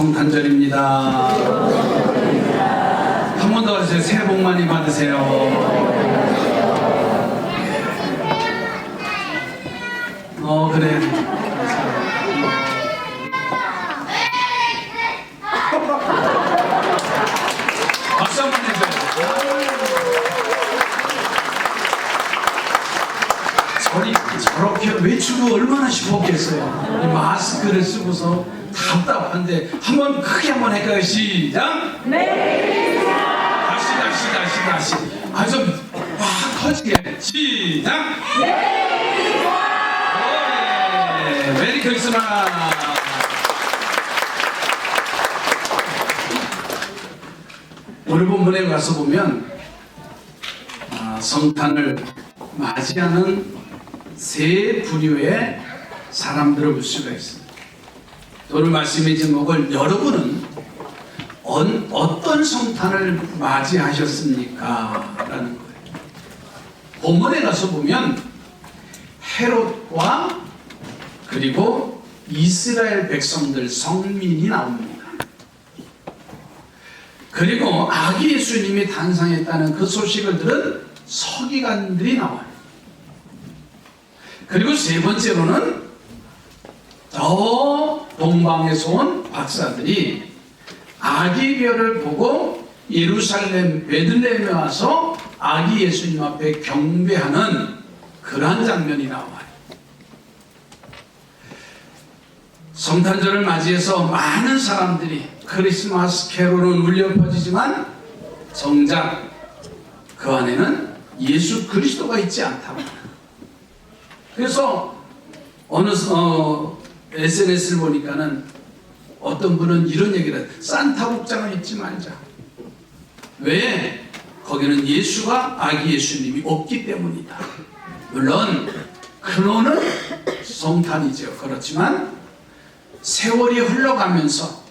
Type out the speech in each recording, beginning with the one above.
성탄절입니다. 한 번 더 하세요. 새해 복 많이 받으세요. 그래. 박수 한번 해줘요. 저렇게 외치고 얼마나 싶었겠어요. 이 마스크를 쓰고서 답답한데 한번 크게 한번 할까요? 시작. 네. 다시. 좀 확 터지게. 시작. 네. 메리 크리스마스. 오늘 본문에 가서 보면 성탄을 맞이하는 세 부류의 사람들을 볼 수가 있습니다. 오늘 말씀의 제목을 여러분은 어떤 성탄을 맞이하셨습니까? 라는 거예요. 본문에 가서 보면 헤롯과 그리고 이스라엘 백성들 성민이 나옵니다. 그리고 아기 예수님이 탄생했다는 그 소식을 들은 서기관들이 나와요. 그리고 세 번째로는 저 동방에서 온 박사들이 아기 별을 보고 예루살렘 베들레헴에 와서 아기 예수님 앞에 경배하는 그러한 장면이 나와요. 성탄절을 맞이해서 많은 사람들이 크리스마스 캐롤은 울려 퍼지지만 정작 그 안에는 예수 그리스도가 있지 않다고. 그래서 어느 SNS를 보니까는 어떤 분은 이런 얘기를 해요. 산타 복장을 입지 말자. 왜? 거기는 예수가 아기 예수님이 없기 때문이다. 물론 근원은 성탄이죠. 그렇지만 세월이 흘러가면서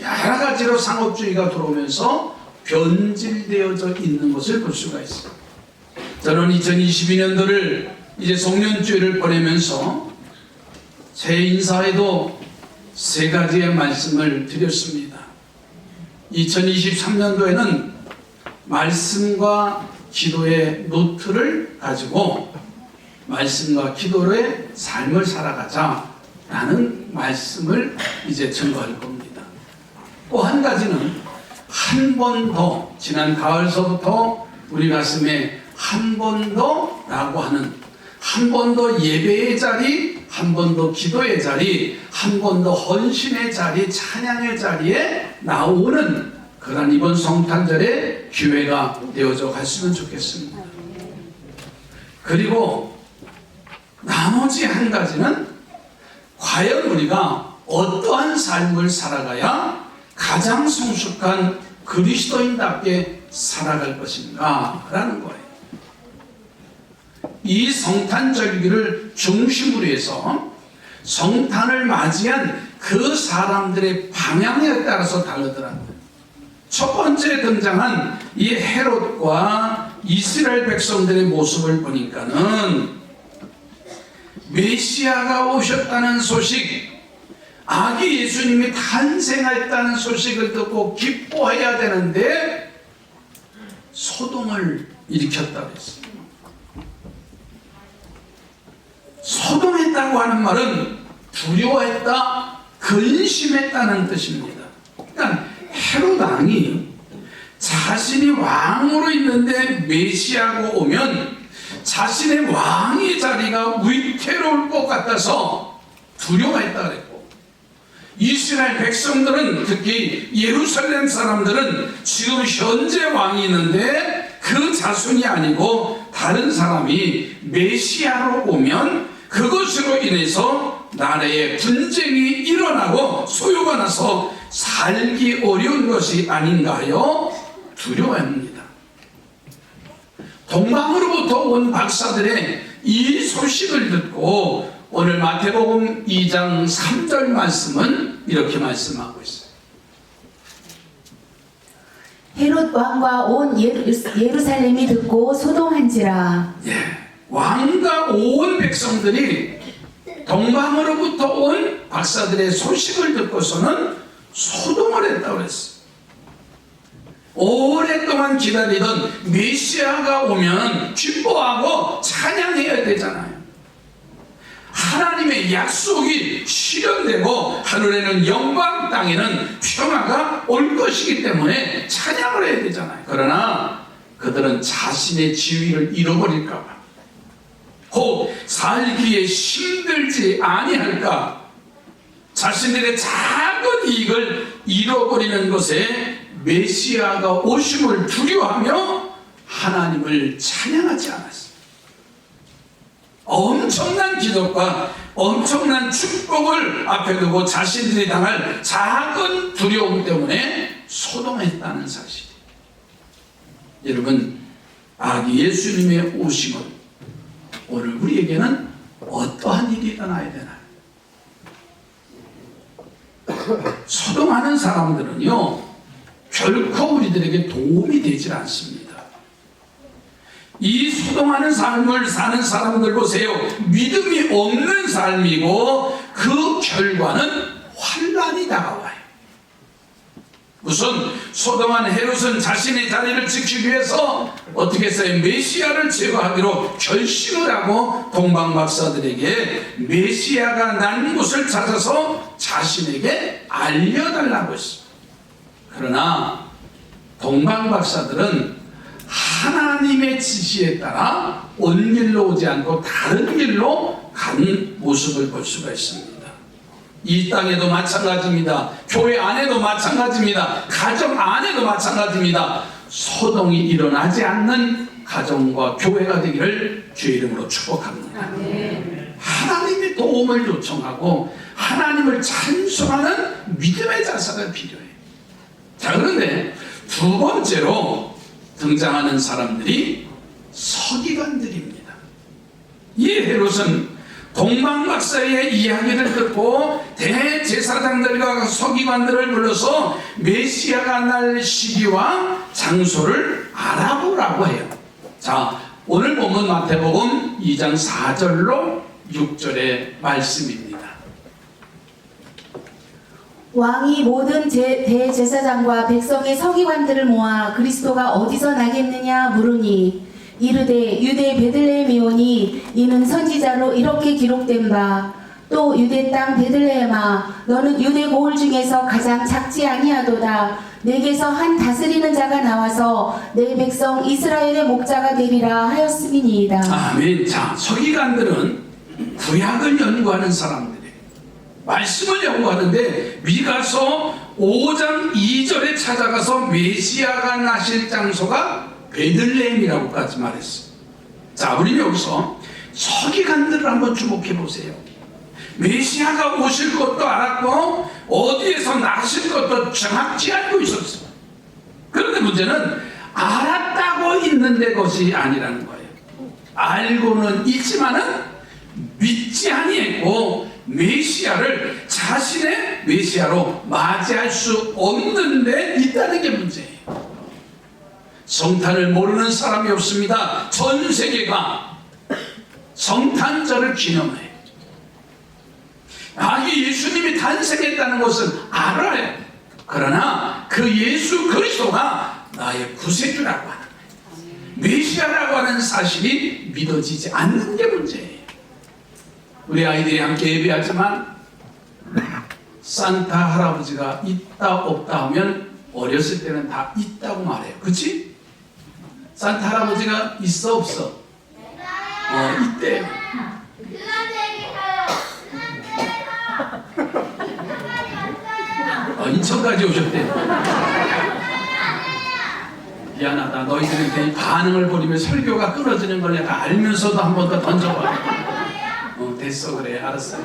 여러 가지로 상업주의가 들어오면서 변질되어져 있는 것을 볼 수가 있어요. 저는 2022년도를 이제 송년주일을 보내면서 제 인사에도 세 가지의 말씀을 드렸습니다. 2023년도에는 말씀과 기도의 노트를 가지고 말씀과 기도의 삶을 살아가자라는 말씀을 이제 증거할 겁니다. 또 한 가지는 한 번 더, 지난 가을서부터 우리 가슴에 한 번 더 라고 하는 한 번 더 예배의 자리, 한 번 더 기도의 자리, 한 번 더 헌신의 자리, 찬양의 자리에 나오는 그런 이번 성탄절의 기회가 되어져 갔으면 좋겠습니다. 그리고 나머지 한 가지는 과연 우리가 어떠한 삶을 살아가야 가장 성숙한 그리스도인답게 살아갈 것인가 라는 거예요. 이 성탄절기를 중심으로 해서 성탄을 맞이한 그 사람들의 방향에 따라서 다르더라고요. 첫 번째 등장한 이 헤롯과 이스라엘 백성들의 모습을 보니까는 메시아가 오셨다는 소식, 아기 예수님이 탄생했다는 소식을 듣고 기뻐해야 되는데 소동을 일으켰다고 했어요. 소동했다고 하는 말은 두려워했다, 근심했다는 뜻입니다. 그러니까 헤롯 왕이 자신이 왕으로 있는데 메시아가 오면 자신의 왕의 자리가 위태로울 것 같아서 두려워했다 그랬고, 이스라엘 백성들은, 특히 예루살렘 사람들은 지금 현재 왕이 있는데 그 자손이 아니고 다른 사람이 메시아로 오면 그것으로 인해서 나라에 분쟁이 일어나고 소요가 나서 살기 어려운 것이 아닌가요? 두려워합니다. 동방으로부터 온 박사들의 이 소식을 듣고 오늘 마태복음 2장 3절 말씀은 이렇게 말씀하고 있어요. 헤롯 왕과 온 예루살렘이 듣고 소동한지라. 왕과 온 백성들이 동방으로부터 온 박사들의 소식을 듣고서는 소동을 했다고 그랬어요. 오랫동안 기다리던 메시아가 오면 기뻐하고 찬양해야 되잖아요. 하나님의 약속이 실현되고 하늘에는 영광, 땅에는 평화가 올 것이기 때문에 찬양을 해야 되잖아요. 그러나 그들은 자신의 지위를 잃어버릴까 봐, 혹 살기에 힘들지 아니할까, 자신들의 작은 이익을 잃어버리는 것에 메시아가 오심을 두려워하며 하나님을 찬양하지 않았습니다. 엄청난 기적과 엄청난 축복을 앞에 두고 자신들이 당할 작은 두려움 때문에 소동했다는 사실이에요. 여러분, 아기 예수님의 오심은 오늘 우리에게는 어떠한 일이 일어나야 되나요? 소동하는 사람들은요, 결코 우리들에게 도움이 되질 않습니다. 이 소동하는 삶을 사는 사람들 보세요. 믿음이 없는 삶이고 그 결과는 환난이 다가와요. 우선 소동한 헤롯은 자신의 자리를 지키기 위해서 어떻게 했어요? 메시아를 제거하기로 결심을 하고 동방박사들에게 메시아가 난 곳을 찾아서 자신에게 알려달라고 했습니다. 그러나 동방박사들은 하나님의 지시에 따라 온 길로 오지 않고 다른 길로 간 모습을 볼 수가 있습니다. 이 땅에도 마찬가지입니다. 교회 안에도 마찬가지입니다. 가정 안에도 마찬가지입니다. 소동이 일어나지 않는 가정과 교회가 되기를 주의 이름으로 축복합니다. 하나님의 도움을 요청하고 하나님을 찬송하는 믿음의 자세가 필요해요. 자, 그런데 두 번째로 등장하는 사람들이 서기관들입니다. 이 헤롯은 동방박사의 이야기를 듣고 대제사장들과 서기관들을 불러서 메시아가 날 시기와 장소를 알아보라고 해요. 자, 오늘 보면 마태복음 2장 4절로 6절의 말씀입니다. 왕이 모든 대제사장과 백성의 서기관들을 모아 그리스도가 어디서 나겠느냐 물으니 이르되 유대 베들레헴이 오니 이는 선지자로 이렇게 기록된 바 또 유대 땅 베들레헴아 너는 유대 고을 중에서 가장 작지 아니하도다 내게서 한 다스리는 자가 나와서 내 백성 이스라엘의 목자가 되리라 하였음이니이다. 아멘. 자, 서기관들은 구약을 연구하는 사람들이에요. 말씀을 연구하는데 미가서 5장 2절에 찾아가서 메시아가 나실 장소가 베들레헴이라고까지 말했어요. 자, 우리는 여기서 서기관들을 한번 주목해 보세요. 메시아가 오실 것도 알았고 어디에서 나실 것도 정확히 알고 있었어요. 그런데 문제는 알았다고 있는데 것이 아니라는 거예요. 알고는 있지만은 믿지 아니했고 메시아를 자신의 메시아로 맞이할 수 없는 데 있다는 게 문제예요. 성탄을 모르는 사람이 없습니다. 전 세계가 성탄절을 기념해요. 아기 예수님이 탄생했다는 것은 알아요. 그러나 그 예수 그리스도가 나의 구세주라고 하는 거예요. 메시아라고 하는 사실이 믿어지지 않는 게 문제예요. 우리 아이들이 함께 예배하지만 산타 할아버지가 있다 없다 하면 어렸을 때는 다 있다고 말해요. 그치? 산타 할아버지가 있어 없어? 있대요. 인천까지 오셨대요. 미안하다. 너희들한테 반응을 보이면 설교가 끊어지는 걸 내가 알면서도 한 번 더 던져봐. 됐어. 그래. 알았어요.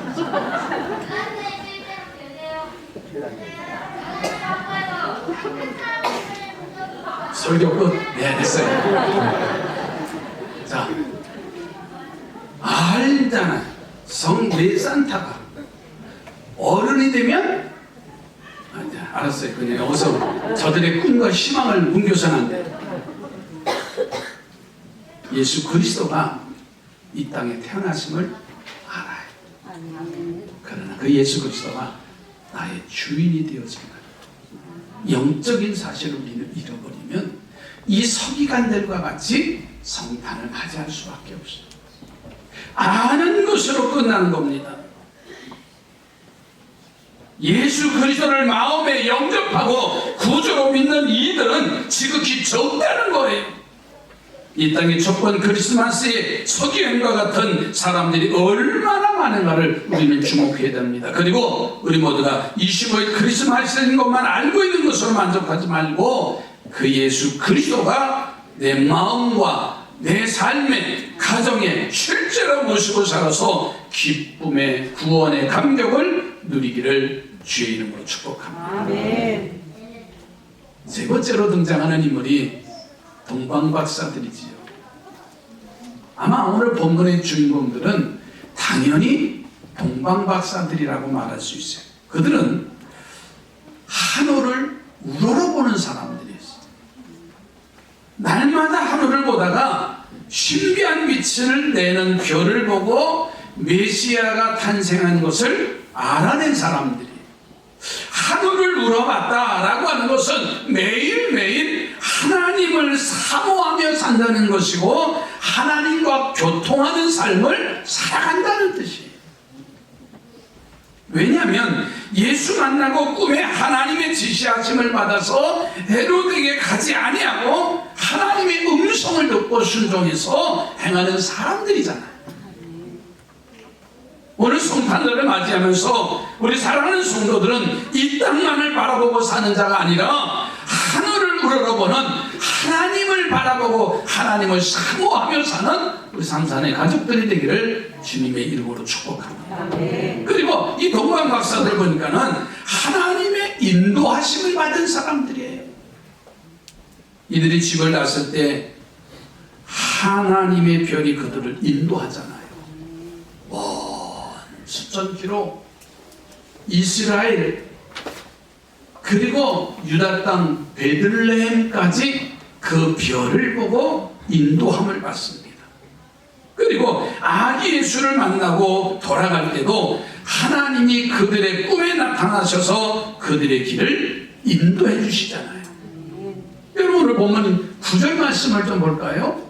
설교 끝. 네, 됐어요. 자, 알잖아. 성내 산타가 어른이 되면 알았어요. 그냥 어서 저들의 꿈과 희망을 뭉겨서는 안 돼. 예수 그리스도가 이 땅에 태어나심을 알아요. 그러나 그 예수 그리스도가 나의 주인이 되어진 거예요. 영적인 사실을 우리는 잃어버리면 이 서기관들과 같이 성탄을 맞이할 수밖에 없어요. 아는 것으로 끝나는 겁니다. 예수 그리스도를 마음에 영접하고 구주로 믿는 이들은 지극히 적다는 거예요. 이 땅의 첫 번 크리스마스에 서기관과 같은 사람들이 얼마나 많은가를 우리는 주목해야 됩니다. 그리고 우리 모두가 25일 크리스마스인 것만 알고 있는 것으로 만족하지 말고 그 예수 그리스도가 내 마음과 내 삶의 가정에 실제로 모시고 살아서 기쁨의 구원의 감격을 누리기를 주의 이름으로 축복합니다. 아멘. 세 번째로 등장하는 인물이 동방박사들이지요. 아마 오늘 본문의 주인공들은 당연히 동방박사들이라고 말할 수 있어요. 그들은 하늘을 우러러보는 사람들이었어요. 날마다 하늘을 보다가 신비한 빛을 내는 별을 보고 메시아가 탄생한 것을 알아낸 사람들이에요. 하늘을 우러봤다라고 하는 것은 매일매일 하나님을 사모하며 산다는 것이고 하나님과 교통하는 삶을 살아간다는 뜻이에요. 왜냐하면 예수 만나고 꿈에 하나님의 지시하심을 받아서 헤로데에게 가지 아니하고 하나님의 음성을 듣고 순종해서 행하는 사람들이잖아요. 오늘 성탄절을 맞이하면서 우리 사랑하는 성도들은 이 땅만을 바라보고 사는 자가 아니라 하늘을 우러러보는 하나님을 바라보고 하나님을 사모하며 사는 우리 삼산의 가족들이 되기를 주님의 이름으로 축복합니다. 그리고 이 동방 박사들 보니까는 하나님의 인도하심을 받은 사람들이에요. 이들이 집을 났을 때 하나님의 별이 그들을 인도하잖아요. 수천 킬로 이스라엘 그리고 유다 땅 베들레헴까지 그 별을 보고 인도함을 받습니다. 그리고 아기 예수를 만나고 돌아갈 때도 하나님이 그들의 꿈에 나타나셔서 그들의 길을 인도해 주시잖아요. 여러분 오늘 보면 9절 말씀을 좀 볼까요?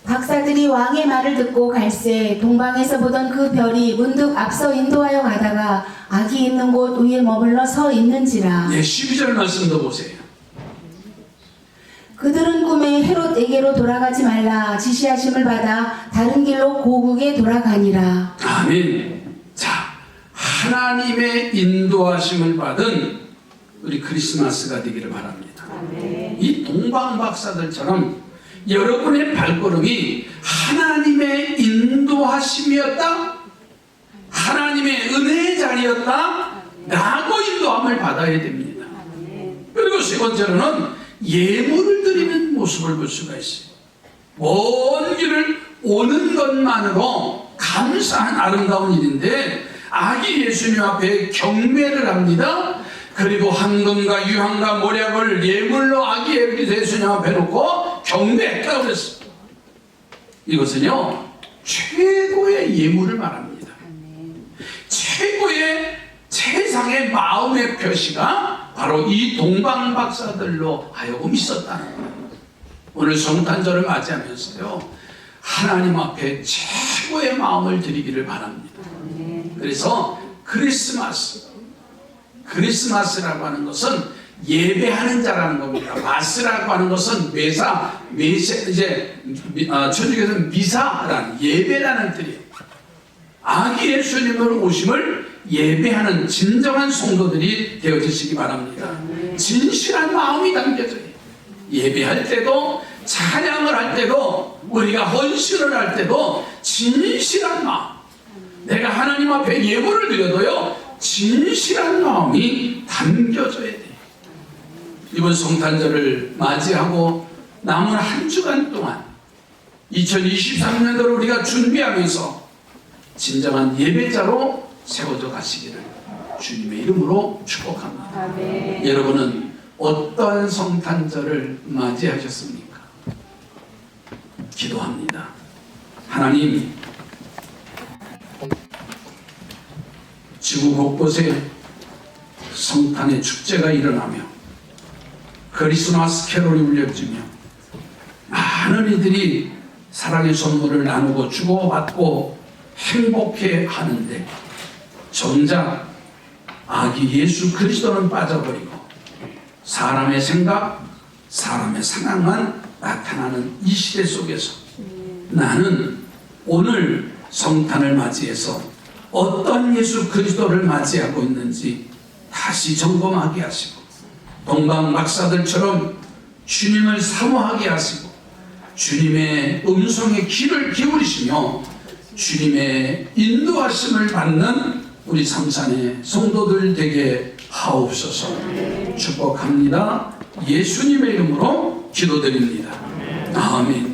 박사들이 왕의 말을 듣고 갈새 동방에서 보던 그 별이 문득 앞서 인도하여 가다가 아기 있는 곳 위에 머물러 서 있는지라. 12절 말씀도 보세요. 그들은 꿈에 헤롯에게로 돌아가지 말라 지시하심을 받아 다른 길로 고국에 돌아가니라. 아멘. 자, 하나님의 인도하심을 받은 우리 크리스마스가 되기를 바랍니다. 이 동방 박사들처럼 여러분의 발걸음이 하나님의 인도하심이었다, 하나님의 은혜의 자리였다 라고 인도함을 받아야 됩니다. 그리고 세 번째로는 예물을 드리는 모습을 볼 수가 있어요. 먼 길을 오는 것만으로 감사한 아름다운 일인데 아기 예수님 앞에 경배를 합니다. 그리고 황금과 유황과 모략을 예물로 아기 예수님 앞에 놓고 경배했다고 그랬어요. 이것은요 최고의 예물을 말합니다. 최고의 세상의 마음의 표시가 바로 이 동방 박사들로 하여금 있었다는 거예요. 오늘 성탄절을 맞이하면서요 하나님 앞에 최고의 마음을 드리기를 바랍니다. 그래서 크리스마스라고 하는 것은 예배하는 자라는 겁니다. 마스라고 하는 것은 천주교에서는 미사라는 예배라는 뜻이에요. 아기 예수님의 오심을 예배하는 진정한 성도들이 되어주시기 바랍니다. 진실한 마음이 담겨져요. 예배할 때도 찬양을 할 때도 우리가 헌신을 할 때도 진실한 마음, 내가 하나님 앞에 예물을 드려도요 진실한 마음이 담겨져야 돼요. 이번 성탄절을 맞이하고 남은 한 주간 동안 2023년도를 우리가 준비하면서 진정한 예배자로 세워져 가시기를 주님의 이름으로 축복합니다. 아멘. 여러분은 어떠한 성탄절을 맞이하셨습니까? 기도합니다. 하나님, 지구 곳곳에 성탄의 축제가 일어나며 크리스마스 캐롤이 울려지며 많은 이들이 사랑의 선물을 나누고 주고받고 행복해 하는데 정작 아기 예수 그리스도는 빠져버리고 사람의 생각, 사람의 상황만 나타나는 이 시대 속에서 나는 오늘 성탄을 맞이해서 어떤 예수 그리스도를 맞이하고 있는지 다시 점검하게 하시고 동방 박사들처럼 주님을 사모하게 하시고 주님의 음성에 귀를 기울이시며 주님의 인도하심을 받는 우리 삼산의 성도들 되게 하옵소서. 축복합니다. 예수님의 이름으로 기도드립니다. 아멘.